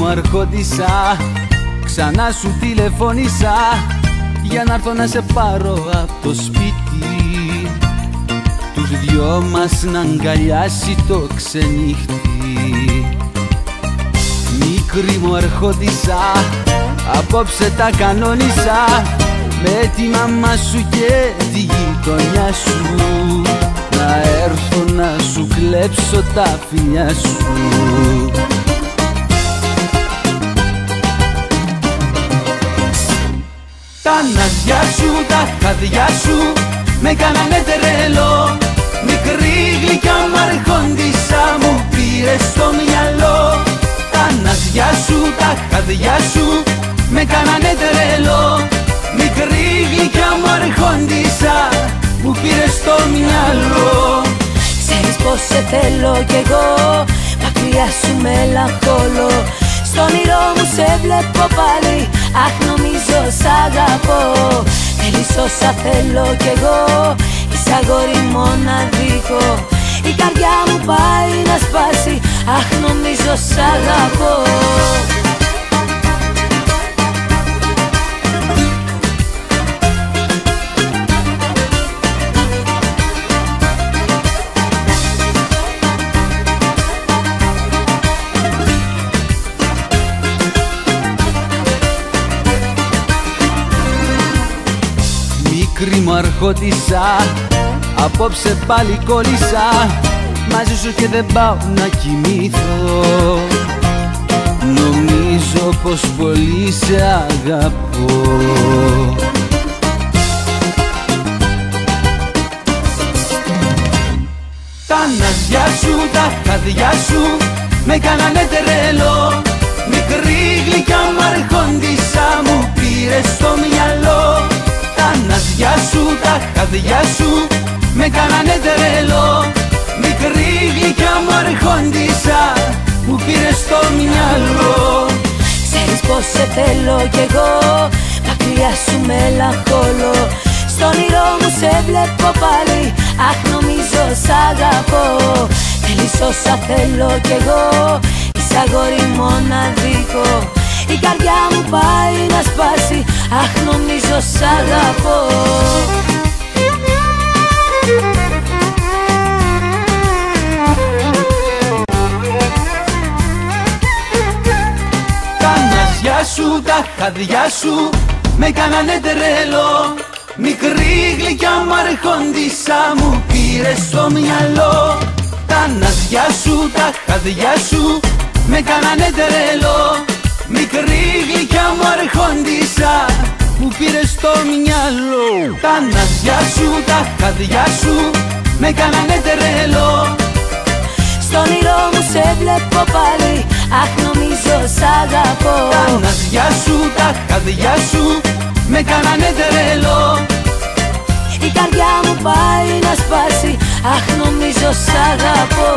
μου αρχόντισσα, ξανά σου τηλεφώνησα για να έρθω να σε πάρω από το σπίτι, τους δυο μας να αγκαλιάσει το ξενύχτη. Μικρή μου αρχόντισσα, απόψε τα κανόνισα με τη μαμά σου και τη γειτονιά σου, να έρθω να σου κλέψω τα φιλιά σου. Τα ναζιά σου, τα χαδιά σου με κάνανε τρελό. Μικρή γλυκιά μ' αρχόντισσα μου πήρε στο μυαλό. Τα ναζιά σου, τα χαδιά σου με κάνανε τρελό. Μικρή γλυκιά μ' αρχόντισσα μου πήρε στο μυαλό. Ξέρεις πως σε θέλω κι εγώ, μακριά σου μελαγχολώ. Στον όνειρό μου σε βλέπω πάλι, αχ νομίζω σ' αγαπώ. Θέλεις όσα θέλω κι εγώ, είσαι αγόρι μοναδικό. Η καρδιά μου πάει να σπάσει, αχ νομίζω σ' αγαπώ. Μικρή μου αρχόντισσα, απόψε πάλι κόλλησα μαζί σου και δεν πάω να κοιμηθώ. Νομίζω πως πολύ σε αγαπώ. Τα ναζιά σου, τα χαδιά σου με κάνανε τρελό. Μικρή γλυκιά μ' αρχόντισσα μου πήρε στο μυαλό. Τα ναζιά σου, τα χαδιά σου με κάνανε τρελό. Μικρή γλυκιά μ' αρχόντισσα μου πήρε στο μυαλό. Ξέρεις πως σε θέλω κι εγώ, μακριά σου μελαγχολώ. Στον όνειρό μου σε βλέπω πάλι, αχ νομίζω σ' αγαπώ. Θέλεις όσα θέλω κι εγώ, είσαι αγόρι μοναδικό. Η καρδιά μου πάει να σπάσει, αχ νομίζω σ' αγαπώ. Τα ναζιά σου, τα χαδιά σου με κάνανε τρελό. Μικρή γλυκιά μ' αρχόντισσα μου πήρε στο μυαλό. Τα ναζιά σου, τα χαδιά σου με κάνανε τρελό. Μικρή γλυκιά μ' αρχόντισσα μου πήρε στο μυαλό. Τα ναζιά σου, τα χαδιά σου με κάνανε τρελό. Στον όνειρό μου σε βλέπω πάλι, αχ νομίζω σ' αγαπώ. Τα ναζιά σου, τα χαδιά σου με κάνανε τρελό. Η καρδιά μου πάει να σπάσει, αχ νομίζω σ' αγαπώ.